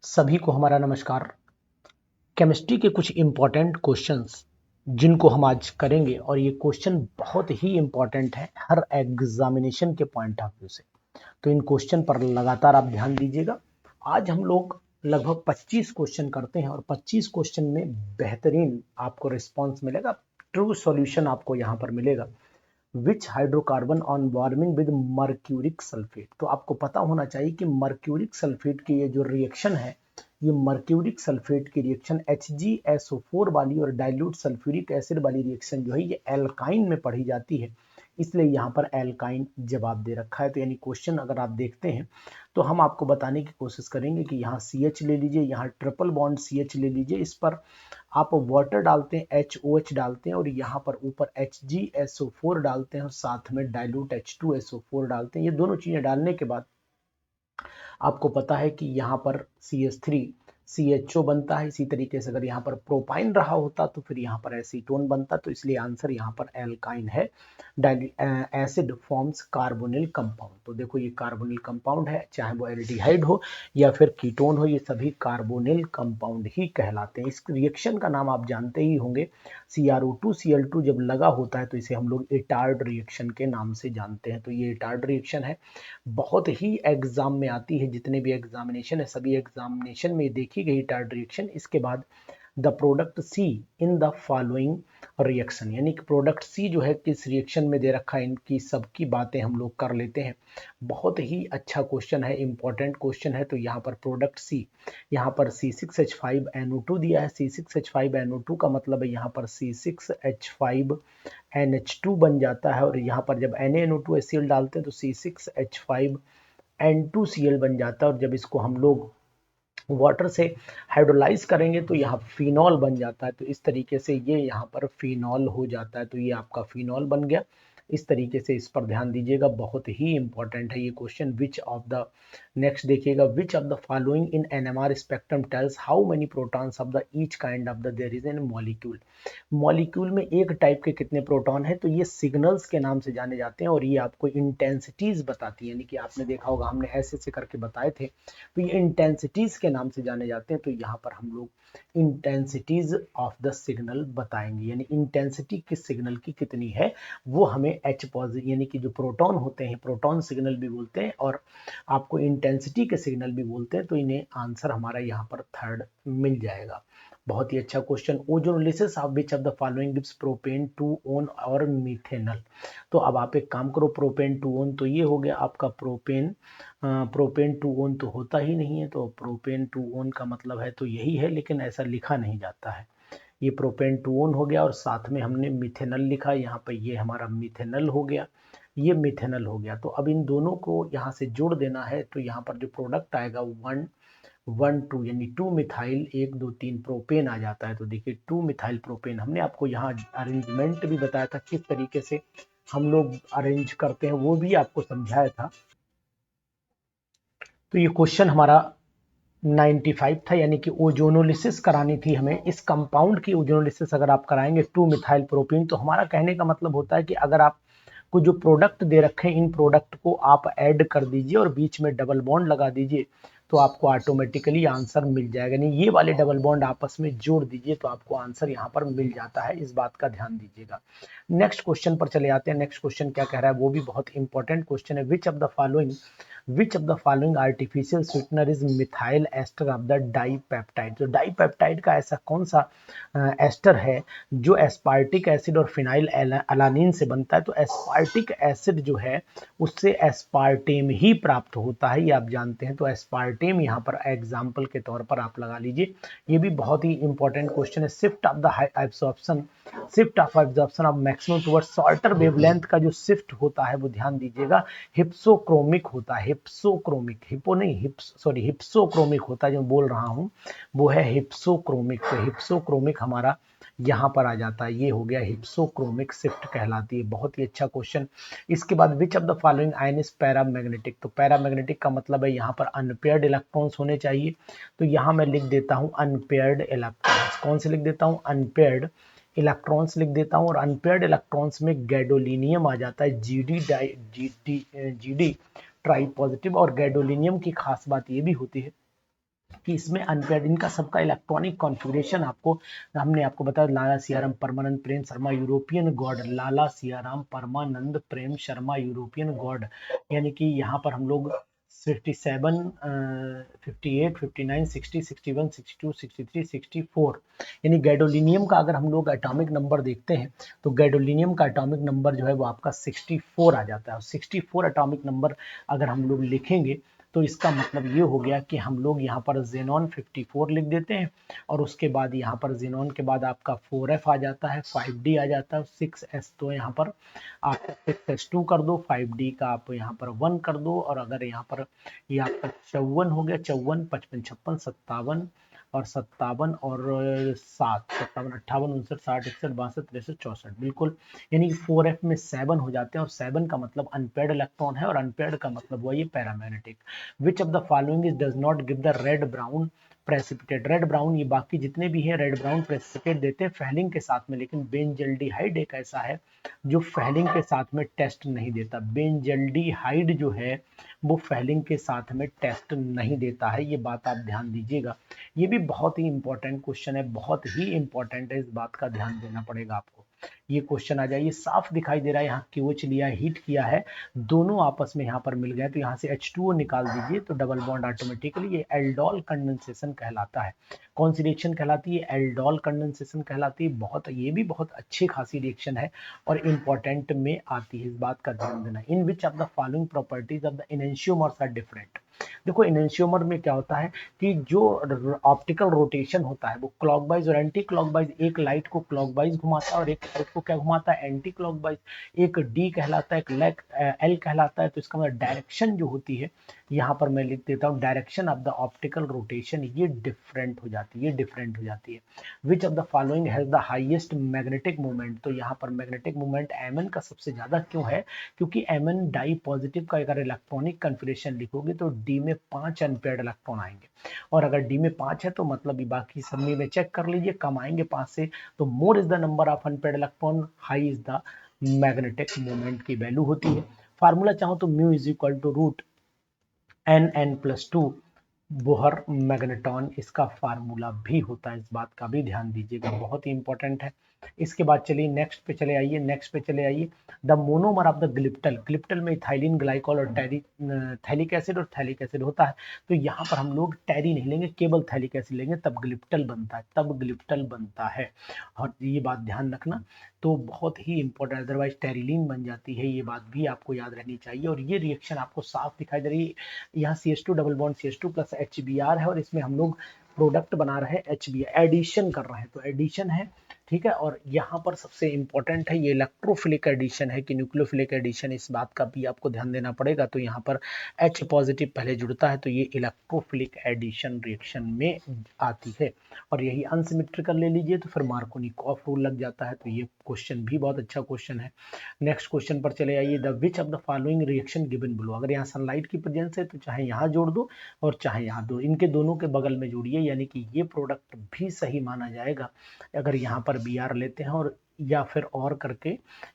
सभी को हमारा नमस्कार। केमिस्ट्री के कुछ इम्पोर्टेंट क्वेश्चंस जिनको हम आज करेंगे और ये क्वेश्चन बहुत ही इम्पोर्टेंट है हर एग्जामिनेशन के पॉइंट ऑफ व्यू से। तो इन क्वेश्चन पर लगातार आप ध्यान दीजिएगा। आज हम लोग लगभग 25 क्वेश्चन करते हैं और 25 क्वेश्चन में बेहतरीन आपको रिस्पॉन्स मिलेगा, ट्रू सॉल्यूशन आपको यहाँ पर मिलेगा। Which hydrocarbon on warming with mercuric sulphate. तो आपको पता होना चाहिए कि मर्क्यूरिक सल्फेट की ये जो रिएक्शन है, ये मर्क्यूरिक सल्फेट की रिएक्शन HgSO4 वाली और डाइल्यूट सल्फ्यूरिक एसिड वाली रिएक्शन जो है ये एल्काइन में पढ़ी जाती है, इसलिए यहाँ पर एल्काइन जवाब दे रखा है। तो यानी क्वेश्चन अगर आप देखते हैं तो हम आपको बताने की कोशिश करेंगे कि यहाँ CH ले लीजिए, यहाँ ट्रिपल बॉन्ड CH ले लीजिए, इस पर आप वाटर डालते हैं, HOH डालते हैं और यहाँ पर ऊपर HgSO4 डालते हैं और साथ में डाइल्यूट H2SO4 डालते हैं। ये दोनों चीजें डालने के बाद आपको पता है कि यहाँ पर CH3CHO बनता है। इसी तरीके से अगर यहाँ पर प्रोपाइन रहा होता तो फिर यहाँ पर एसीटोन बनता, तो इसलिए आंसर यहाँ पर एल्काइन है। Acid forms carbonyl compound. तो देखो ये कार्बोनिल कंपाउंड है, चाहे वो एल्डिहाइड हो या फिर कीटोन हो, ये सभी कार्बोनिल कंपाउंड ही कहलाते हैं। इस रिएक्शन का नाम आप जानते ही होंगे, CrO2Cl2 जब लगा होता है तो इसे हम लोग इटार्ड रिएक्शन के नाम से जानते हैं। तो ये इटार्ड रिएक्शन है, बहुत ही एग्जाम में आती है, जितने भी एग्जामिनेशन है सभी एग्जामिनेशन में देखी गई इटार्ड रिएक्शन। इसके बाद the product C in the following reaction, यानी कि प्रोडक्ट सी जो है किस रिएक्शन में दे रखा है, इनकी सबकी बातें हम लोग कर लेते हैं। बहुत ही अच्छा क्वेश्चन है, इंपॉर्टेंट क्वेश्चन है। तो यहाँ पर प्रोडक्ट सी, यहाँ पर C6H5NO2 दिया है। C6H5NO2 का मतलब है यहाँ पर C6H5NH2 बन जाता है और यहाँ पर जब NaNO2HCl डालते हैं तो C6H5N2Cl बन जाता है और जब इसको हम लोग वाटर से हाइड्रोलाइज करेंगे तो यहाँ फिनॉल बन जाता है। तो इस तरीके से ये यहाँ पर फिनॉल हो जाता है, तो ये आपका फिनॉल बन गया। इस तरीके से इस पर ध्यान दीजिएगा, बहुत ही इंपॉर्टेंट है ये question. Which of the, next देखिएगा, which of the following in NMR spectrum tells how many protons of the each kind of the there is in molecule. Molecule में एक टाइप के कितने प्रोटॉन है, तो ये सिग्नल्स के नाम से जाने जाते हैं और ये आपको इंटेंसिटीज बताती है, यानी कि आपने देखा होगा हमने ऐसे ऐसे करके बताए थे, तो ये इंटेंसिटीज के नाम से जाने जाते हैं। तो यहाँ पर हम लोग इंटेंसिटीज ऑफ द सिग्नल बताएंगे, यानी इंटेंसिटी किस सिग्नल की कितनी है वो हमें H पॉजिटिव, यानी कि जो प्रोटॉन होते हैं प्रोटॉन सिग्नल भी बोलते हैं और आपको इंटेंसिटी के सिग्नल भी बोलते हैं। तो इन्हें आंसर हमारा यहाँ पर थर्ड मिल जाएगा। बहुत ही अच्छा question. Ozonolysis of which of the following gives propane two own और मिथेनॉल। तो अब आप एक काम करो, प्रोपेन टू ओन तो ये हो गया आपका प्रोपेन, प्रोपेन टू ओन तो होता ही नहीं है, तो प्रोपेन टू ओन का मतलब है तो यही है, लेकिन ऐसा लिखा नहीं जाता है। ये प्रोपेन टू ओन हो गया और साथ में हमने मिथेनॉल लिखा, यहाँ पे ये हमारा मिथेनॉल हो गया, ये मिथेनॉल हो गया। तो अब इन दोनों को यहाँ से जोड़ देना है, तो यहाँ पर जो प्रोडक्ट आएगा 1 2 यानी 2 मिथाइल 1 2 3 प्रोपेन आ जाता है। तो देखिए 2 मिथाइल प्रोपेन, हमने आपको यहाँ अरेंजमेंट भी बताया था किस तरीके से हम लोग अरेंज करते हैं, वो भी आपको समझाया था। तो ये क्वेश्चन हमारा 95 था, यानी कि ओजोनोलिसिस करानी थी हमें। इस कंपाउंड की ओजोनोलिसिस अगर आप कराएंगे 2 मिथाइल प्रोपेन, तो हमारा कहने का मतलब होता है कि अगर आप को जो प्रोडक्ट दे रखे हैं इन प्रोडक्ट को आप ऐड कर दीजिए और बीच में डबल बॉन्ड लगा दीजिए, तो आपको ऑटोमेटिकली आंसर मिल जाएगा। नहीं, ये वाले डबल बॉन्ड आपस में जोड़ दीजिए तो आपको आंसर यहाँ पर मिल जाता है, इस बात का ध्यान दीजिएगा। नेक्स्ट क्वेश्चन पर चले आते हैं। नेक्स्ट क्वेश्चन क्या कह रहा है, वो भी बहुत इंपॉर्टेंट क्वेश्चन है। Which of the following artificial sweetener is methyl ester of the dipeptide. तो डाइपेप्टाइड का ऐसा कौन सा एस्टर है जो एस्पार्टिक एसिड और फिनाइल अलानिन से बनता है। तो एस्पार्टिक एसिड जो है उससे एस्पार्टेम ही प्राप्त होता है, ये आप जानते हैं। तो एस्पार्टेम यहाँ पर एग्जाम्पल के तौर पर आप लगा लीजिए। ये भी बहुत ही इंपॉर्टेंट क्वेश्चन है। Shift of absorption of maximum towards shorter wavelength का जो शिफ्ट होता है वो ध्यान दीजिएगा हिप्सोक्रोमिक होता है। हिप्सोक्रोमिक, हिपो नहीं हिप्स सॉरी हिप्सोक्रोमिक होता है, जो बोल रहा हूँ वो है हिप्सोक्रोमिक। तो हिप्सोक्रोमिक हमारा यहाँ पर आ जाता है, ये हो गया हिप्सोक्रोमिक शिफ्ट कहलाती है। बहुत ही अच्छा क्वेश्चन। इसके बाद विच of the following ion is paramagnetic. तो पैरामैग्नेटिक का मतलब है यहाँ पर अनपेयर्ड इलेक्ट्रॉन्स होने चाहिए। तो यहाँ मैं लिख देता हूँ अनपेयर्ड इलेक्ट्रॉन्स। कौन से लिख देता हूँ, अनपेयर्ड इलेक्ट्रॉन्स लिख देता हूँ। और अनपेयर्ड इलेक्ट्रॉन्स में गैडोलिनियम आ जाता है, जीडी ट्राई पॉजिटिव। और गैडोलिनियम की खास बात ये भी होती है कि इसमें अनपेयर्ड, इनका सबका इलेक्ट्रॉनिक कॉन्फ़िगरेशन आपको हमने आपको बताया। लाला सियाराम परमानंद प्रेम शर्मा यूरोपियन गॉड, लाला सियाराम परमानंद प्रेम शर्मा यूरोपियन गॉड, यानी कि यहाँ पर हम लोग 57, 58, 59, 60, 61, 62, 63, 64, यानी गैडोलिनियम का अगर हम लोग एटॉमिक नंबर देखते हैं तो गैडोलिनियम का एटॉमिक नंबर जो है वो आपका 64 आ जाता है। और 64 एटॉमिक नंबर अगर हम लोग लिखेंगे तो इसका मतलब ये हो गया कि हम लोग यहाँ पर जेनॉन 54 लिख देते हैं, और उसके बाद यहाँ पर जेनॉन के बाद आपका 4f आ जाता है, 5d आ जाता है, 6s तो यहाँ पर आप 6s2 कर दो, 5d का आप यहाँ पर 1 कर दो, और अगर यहाँ पर ये आपका 54 हो गया, 54, 55, 56, 57 और 57 और 7, 57, 58, 59, 60, 61, 62, 63, 64, बिल्कुल, यानी 4f में 7 हो जाते हैं, और 7 का मतलब अनपेयर्ड इलेक्ट्रॉन है, और अनपेयर्ड का मतलब हुआ ये paramagnetic. Which of the following is does not give the red brown precipitate, red brown, ये बाकी जितने भी हैं रेड ब्राउन प्रेसिपिटेट देते हैं फेलिंग के साथ में, लेकिन बेंजल्डिहाइड एक ऐसा है जो फेलिंग के साथ में टेस्ट नहीं देता। बेंजल्डिहाइड जो है वो फेलिंग के साथ में टेस्ट नहीं देता है, ये बात आप ध्यान दीजिएगा। ये भी बहुत ही इंपॉर्टेंट क्वेश्चन है, बहुत ही इंपॉर्टेंट है, इस बात का ध्यान देना पड़ेगा आपको। ये क्वेश्चन आ जाए, ये साफ दिखाई दे रहा है, यहाँ क्यूएच लिया, हीट किया है, दोनों आपस में यहाँ पर मिल गए, तो यहाँ से H2O निकाल दीजिए तो डबल बॉन्ड ऑटोमेटिकली, ये एल्डोल कंडेंसेशन कहलाता है। कौन सी रिएक्शन कहलाती है? एल्डोल कंडेंसेशन कहलाती है। बहुत, ये भी बहुत अच्छी खासी रिएक्शन है और इंपॉर्टेंट में आती है, इस बात का ध्यान देना। In which of the following properties of the enantiomers are different. देखो इनेंशियोमर में क्या होता है कि जो ऑप्टिकल रोटेशन होता है वो क्लॉकवाइज और एंटी क्लॉकवाइज, एक लाइट को क्लॉकवाइज घुमाता है और एक लाइट को क्या घुमाता है? Anti clockwise. एक डी कहलाता है, एक एल कहलाता है, तो इसका मतलब डायरेक्शन जो होती है, यहाँ पर मैं लिख देता हूँ direction of the optical rotation, ये डिफरेंट हो जाती है, ये डिफरेंट हो जाती है। Which of the following has the highest magnetic moment, तो यहाँ पर मैग्नेटिक मोमेंट Mn का सबसे ज्यादा क्यों है? क्योंकि Mn डाई पॉजिटिव का अगर इलेक्ट्रॉनिक कन्फिग्रेशन लिखोगे तो डी में 5 अनपेयर्ड इलेक्ट्रॉन आएंगे, और अगर डी में 5 है तो मतलब बाकी सब में चेक कर लीजिए कम आएंगे 5 से, तो more is the number of unpaired electron, high is the magnetic moment की वैल्यू होती है। फार्मूला चाहो तो mu is equal to root Nn+2 Bohr magneton, इसका फार्मूला भी होता है, इस बात का भी ध्यान दीजिएगा, बहुत ही इंपॉर्टेंट है। इसके बाद चलिए नेक्स्ट पे चले आइए, नेक्स्ट पे चले आइए। The monomer of the glyptal, glyptal में इथाइलिन ग्लाइकॉल और थैलिक एसिड और थैलिक एसिड होता है, तो यहाँ पर हम लोग टैरी नहीं लेंगे, केवल थैलिक एसिड लेंगे, तब ग्लिप्टल बनता है, तब ग्लिप्टल बनता है, और ये बात ध्यान रखना, तो बहुत ही इंपॉर्टेंट, अदरवाइज टेरिलीन बन जाती है, ये बात भी आपको याद रहनी चाहिए। और ये रिएक्शन आपको साफ दिखाई दे रही है, यहाँ CH2 double bond CH2 plus HBr है, और इसमें हम लोग प्रोडक्ट बना रहे हैं HBr, एडिशन कर रहे हैं, तो एडिशन है, ठीक है। और यहाँ पर सबसे इंपॉर्टेंट है ये इलेक्ट्रोफिलिक एडिशन है कि न्यूक्लियोफिलिक एडिशन, इस बात का भी आपको ध्यान देना पड़ेगा। तो यहाँ पर H पॉजिटिव पहले जुड़ता है, तो ये इलेक्ट्रोफिलिक एडिशन रिएक्शन में आती है, और यही अनसिमेट्रिकल ले लीजिए तो फिर मार्कोनिकॉफ रूल लग जाता है, तो ये क्वेश्चन भी बहुत अच्छा क्वेश्चन है। नेक्स्ट क्वेश्चन पर चले आइए, the which of the following reaction given below, अगर यहाँ सनलाइट की प्रेजेंस है तो चाहे यहाँ जोड़ दो और चाहे यहाँ दो, इनके दोनों के बगल में जोड़िए, यानी कि ये प्रोडक्ट भी सही माना जाएगा अगर यहाँ पर Br लेते हैं, और या फिर और करके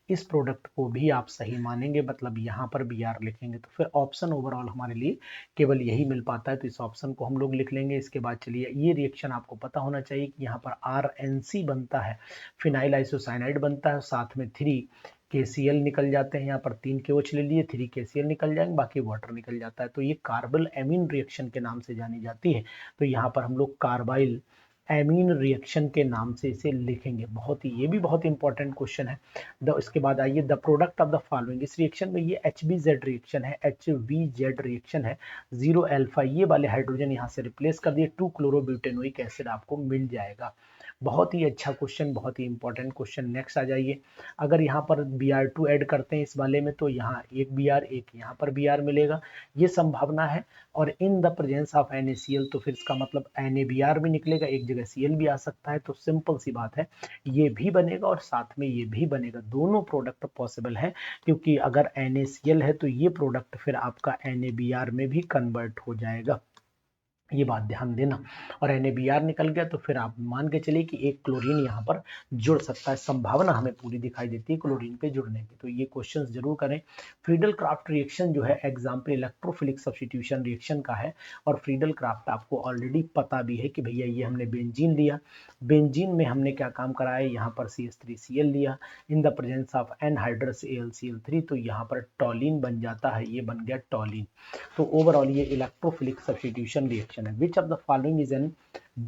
इस प्रोडक्ट को भी आप सही मानेंगे, मतलब यहाँ पर Br लिखेंगे, तो फिर ऑप्शन ओवरऑल हमारे लिए केवल यही मिल पाता है, तो इस ऑप्शन को हम लोग लिख लेंगे। इसके बाद चलिए, ये रिएक्शन आपको पता होना चाहिए कि यहाँ पर RNC बनता है, फिनाइल आइसोसाइनाइड बनता है, साथ में 3 KCl निकल जाते हैं, यहाँ पर 3 KOH ले लिए, 3 KCl निकल जाएंगे, बाकी वाटर निकल जाता है, तो ये कार्बल एमीन रिएक्शन के नाम से जानी जाती है, तो यहाँ पर हम लोग कार्बाइल एमीन रिएक्शन के नाम से इसे लिखेंगे। बहुत ही, ये भी बहुत इंपॉर्टेंट क्वेश्चन है। इसके बाद आइए, the product of the following, इस रिएक्शन में ये HBZ रिएक्शन है, HVZ रिएक्शन है, 0 अल्फा, ये वाले हाइड्रोजन यहाँ से रिप्लेस कर दिए, 2 क्लोरोब्यूटेनोइक एसिड आपको मिल जाएगा। बहुत ही अच्छा क्वेश्चन, बहुत ही इंपॉर्टेंट क्वेश्चन। नेक्स्ट आ जाइए, अगर यहाँ पर Br2 ऐड करते हैं इस वाले में, तो यहाँ एक Br, एक यहाँ पर Br मिलेगा, ये संभावना है, और in the presence of NaCl, तो फिर इसका मतलब NaBr भी निकलेगा, एक जगह Cl भी आ सकता है, तो सिंपल सी बात है, ये भी बनेगा और साथ में ये भी बनेगा, दोनों प्रोडक्ट पॉसिबल है, क्योंकि अगर NaCl है तो ये प्रोडक्ट फिर आपका NaBr में भी कन्वर्ट हो जाएगा। ये बात ध्यान देना। और NaBr निकल गया तो फिर आप मान के चलिए कि एक क्लोरीन यहाँ पर जुड़ सकता है, संभावना हमें पूरी दिखाई देती है क्लोरीन पे जुड़ने की। तो ये क्वेश्चंस जरूर करें। फ्रीडल क्राफ्ट रिएक्शन जो है एग्जाम्पल इलेक्ट्रोफिलिक सब्स्टिट्यूशन रिएक्शन का है, और फ्रीडल क्राफ्ट आपको ऑलरेडी पता भी है कि भैया ये हमने बेंजीन लिया, बेंजीन में हमने क्या काम करा है, यहाँ पर CH3Cl लिया in the presence of anhydrous AlCl3, तो यहाँ पर टॉलिन बन जाता है, ये बन गया टॉलिन। तो ओवरऑल ये इलेक्ट्रोफिलिक सब्स्टिट्यूशन रिएक्शन है। Which of the following is an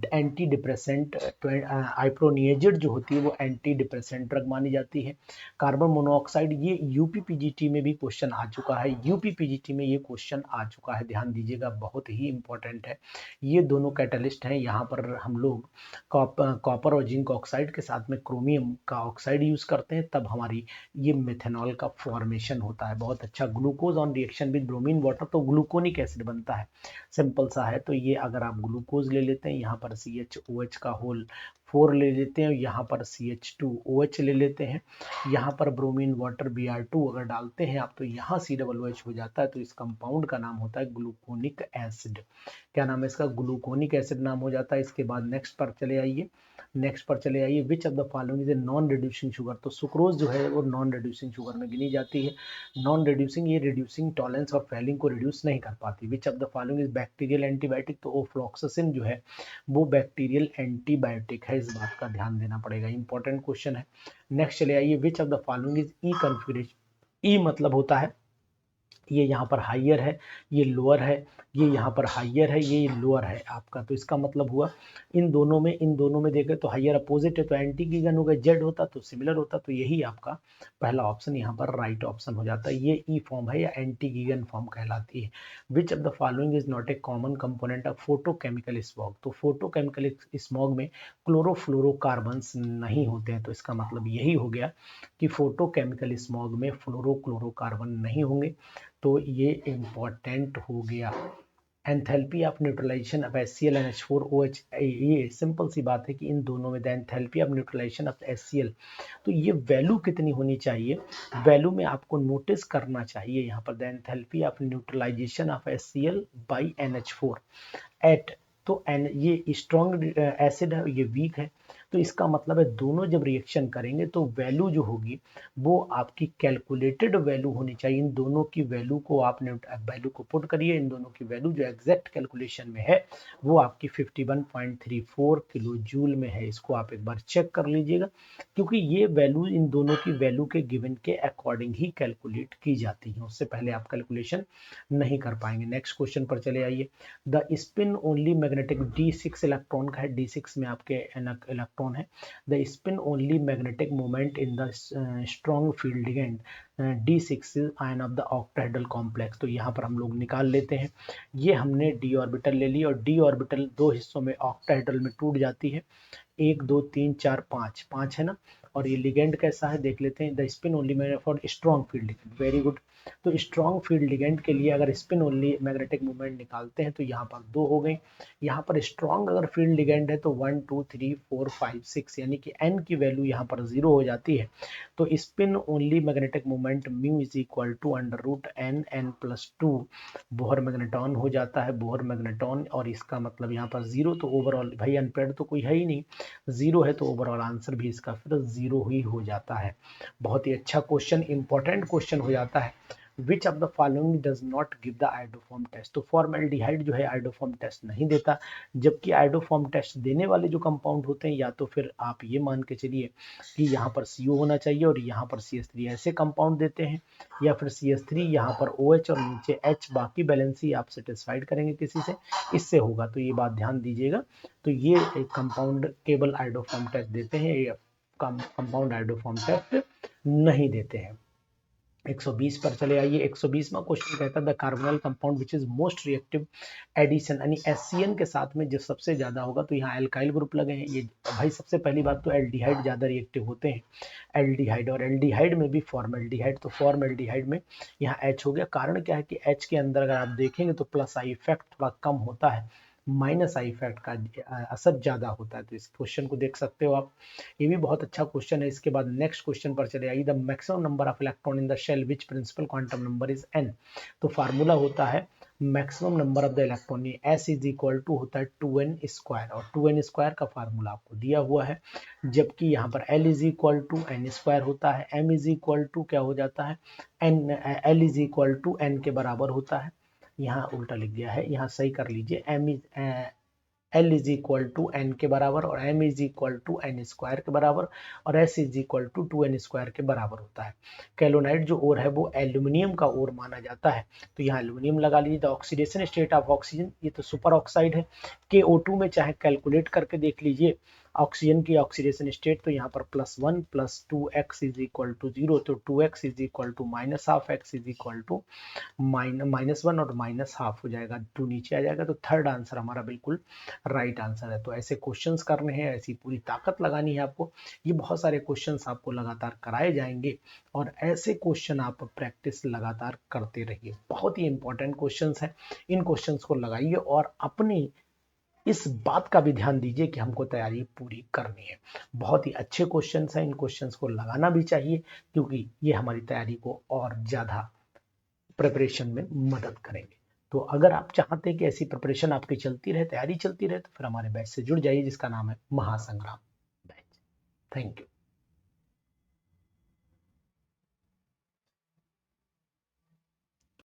anti depressant. Iproniazid जो होती है वो एंटी डिप्रेसेंट ड्रग मानी जाती है। कार्बन मोनोऑक्साइड, ये यूपीपीजीटी में भी क्वेश्चन आ चुका है, यूपीपीजीटी में ये क्वेश्चन आ चुका है, ध्यान दीजिएगा, बहुत ही इंपॉर्टेंट है। ये दोनों कैटलिस्ट हैं, यहाँ पर हम लोग कॉपर और जिंक ऑक्साइड के साथ में क्रोमियम का ऑक्साइड यूज करते हैं, तब हमारी ये मेथेनॉल का फॉर्मेशन होता है। बहुत अच्छा। Glucose on reaction with bromine water, तो ग्लूकोनिक एसिड बनता है, सिंपल सा है। तो ये अगर आप ग्लूकोज ले लेते हैं, यहाँ पर CHOH का होल 4 ले लेते हैं, यहाँ पर CH2OH ले लेते हैं, यहाँ पर ब्रोमीन वाटर Br2 अगर डालते हैं आप, तो यहाँ COOH हो जाता है। तो इस कंपाउंड का नाम होता है ग्लूकोनिक एसिड। क्या नाम है इसका? ग्लूकोनिक एसिड नाम हो जाता है। इसके बाद नेक्स्ट पर चले आइए, नेक्स्ट पर चले आइए। Which of the following is a non reducing sugar, तो सुक्रोज जो है वो नॉन रिड्यूसिंग शुगर में गिनी जाती है। नॉन रिड्यूसिंग, ये रिड्यूसिंग टॉलरेंस और फैलिंग को रिड्यूस नहीं कर पाती। विच of the following is bacterial antibiotic, तो ओफ्लॉक्सासिन जो है वो बैक्टीरियल एंटीबायोटिक है, इस बात का ध्यान देना पड़ेगा, इंपॉर्टेंट क्वेश्चन है। नेक्स्ट चले आइए। Which of the following is E configuration. E मतलब होता है ये यहाँ पर हाइयर है, ये लोअर है, ये यहाँ पर हाइयर है, ये लोअर है आपका। तो इसका मतलब हुआ इन दोनों में देखें तो हाइयर अपोजिट है, तो एंटी गीगन होगा, जेड होता तो सिमिलर होता, तो यही आपका पहला ऑप्शन यहाँ पर राइट ऑप्शन हो जाता है। ये ई फॉर्म है या एंटी गीगन फॉर्म कहलाती है। Which of the following is not a common component of photochemical smog, तो फोटोकेमिकल स्मॉग में क्लोरोफ्लोरोकार्बन्स नहीं होते हैं, तो इसका मतलब यही हो गया कि फोटोकेमिकल स्मॉग में फ्लोरोक्लोरोकार्बन नहीं होंगे, तो ये इंपॉर्टेंट हो गया। Enthalpy of neutralisation of HCl and H4OH, ये सिंपल सी बात है कि इन दोनों में the enthalpy of neutralisation of HCl, तो ये वैल्यू कितनी होनी चाहिए, वैल्यू में आपको नोटिस करना चाहिए यहाँ पर the enthalpy of neutralisation of HCl by NH4 एट, तो ये स्ट्रॉन्ग एसिड है, ये वीक है, तो इसका मतलब है दोनों जब रिएक्शन करेंगे तो वैल्यू जो होगी वो आपकी कैलकुलेटेड वैल्यू होनी चाहिए। इन दोनों की वैल्यू को आपने वैल्यू को पुट करिए, इन दोनों की वैल्यू जो एग्जैक्ट कैलकुलेशन में है वो आपकी 51.34 किलो जूल में है। इसको आप एक बार चेक कर लीजिएगा, क्योंकि ये वैल्यू इन दोनों की वैल्यू के गिवन के अकॉर्डिंग ही कैलकुलेट की जाती है, उससे पहले आप कैलकुलेशन नहीं कर पाएंगे। नेक्स्ट क्वेश्चन पर चले आइए। The spin only magnetic, D6 electron का है, D6 में आपके इलेक्ट्रॉन है। The spin only magnetic moment in the strong field ligand D6 ion of the octahedral complex, तो यहाँ पर हम लोग निकाल लेते हैं। ये हमने d ऑर्बिटल ले ली, और d ऑर्बिटल दो हिस्सों में ऑक्टाहेड्रल में टूट जाती है, 1 2 3 4 5 5 है ना। और ये लिगेंड कैसा है देख लेते हैं। The spin only magnet for strong field ligand, very good. तो स्ट्रॉन्ग फील्ड लिगेंड के लिए अगर स्पिन ओनली मैग्नेटिक मूवमेंट निकालते हैं तो यहाँ पर 2 हो गए। यहाँ पर स्ट्रॉन्ग अगर फील्ड लिगेंड है तो 1 2 3 4 5 6, यानी कि n की वैल्यू यहाँ पर 0 हो जाती है। तो spin only magnetic movement mu is equal to √n+2 Bohr magneton हो जाता है, बोहर मैग्नेटॉन। और इसका मतलब यहाँ पर 0, तो ओवरऑल भाई अनपेड तो कोई है ही नहीं, 0 है, तो ओवरऑल आंसर भी इसका फिर 0 ही हो जाता है। बहुत ही अच्छा क्वेश्चन, इंपॉर्टेंट क्वेश्चन हो जाता है। Which of the following does not give the iodoform test, तो फॉर्मेल्डिहाइड जो है आइडोफॉर्म टेस्ट नहीं देता, जबकि आइडोफॉर्म टेस्ट देने वाले जो कंपाउंड होते हैं, या तो फिर आप ये मान के चलिए कि यहाँ पर CO होना चाहिए और यहाँ पर CH3, ऐसे कंपाउंड देते हैं, या फिर CH3 यहाँ पर OH और नीचे H, बाकी बैलेंस ही आप सेटिस्फाइड करेंगे किसी से, इससे होगा। तो ये बात ध्यान दीजिएगा। तो ये एक कंपाउंड केवल आइडोफॉर्म टेस्ट देते हैं, ये कंपाउंड आइडोफॉर्म टेस्ट नहीं देते हैं। 120 पर चले आइए। 120वां क्वेश्चन कहता है the carbonyl compound which is most reactive addition, यानी HCN के साथ में जो सबसे ज्यादा होगा, तो यहाँ एल्काइल ग्रुप लगे हैं। ये भाई सबसे पहली बात तो एल्डिहाइड ज्यादा रिएक्टिव होते हैं, एल्डिहाइड, और एल्डिहाइड में भी फॉर्मेल्डिहाइड, तो फॉर्मेल्डिहाइड में यहाँ H हो गया। कारण क्या है कि H के अंदर अगर आप देखेंगे तो प्लस आई इफेक्ट थोड़ा कम होता है, माइनस आई इफेक्ट का असर ज्यादा होता है। तो इस क्वेश्चन को देख सकते हो आप, ये भी बहुत अच्छा क्वेश्चन है। इसके बाद नेक्स्ट क्वेश्चन पर चले आइए। The maximum number of electron in the shell which principal quantum number is n, तो फार्मूला होता है maximum number of the electron, S is equal to होता है 2n स्क्वायर, और 2n स्क्वायर का फार्मूला आपको दिया हुआ है, जबकि यहाँ पर L is equal to n square होता है, M इज इक्वल टू क्या हो जाता है L is equal to n के बराबर होता है, यहाँ उल्टा लिख दिया है, यहाँ सही कर लीजिए, L is equal to N के बराबर और M is equal to N square के बराबर और S is equal to 2n square के बराबर होता है। कैलोनाइट जो ओर है वो एल्यूमिनियम का ओर माना जाता है, तो यहाँ एल्यूमिनियम लगा लीजिए। The oxidation state of oxygen, ये तो सुपर ऑक्साइड है, KO2 में चाहे कैलकुलेट करके देख लीजिए ऑक्सीजन की ऑक्सीडेशन स्टेट, तो यहाँ पर +1 + 2x इज इक्वल टू 0, तो 2x is equal to -12 x is equal to -1 और -12 हो जाएगा, 2 नीचे आ जाएगा, तो थर्ड आंसर हमारा बिल्कुल राइट आंसर है। तो ऐसे क्वेश्चंस करने हैं, ऐसी पूरी ताकत लगानी है आपको, ये बहुत सारे क्वेश्चंस आपको लगातार कराए जाएंगे और ऐसे क्वेश्चन आप प्रैक्टिस लगातार करते रहिए। बहुत ही इंपॉर्टेंट क्वेश्चंस हैं, इन क्वेश्चंस को लगाइए और अपनी इस बात का भी ध्यान दीजिए कि हमको तैयारी पूरी करनी है। बहुत ही अच्छे क्वेश्चंस हैं, इन क्वेश्चंस को लगाना भी चाहिए क्योंकि ये हमारी तैयारी को और ज़्यादा प्रिपरेशन में मदद करेंगे। तो अगर आप चाहते हैं कि ऐसी प्रिपरेशन आपकी चलती रहे, तैयारी चलती रहे, तो फिर हमारे बैच से जुड़ जाइए जिसका नाम है महासंग्राम बैच। Thank you.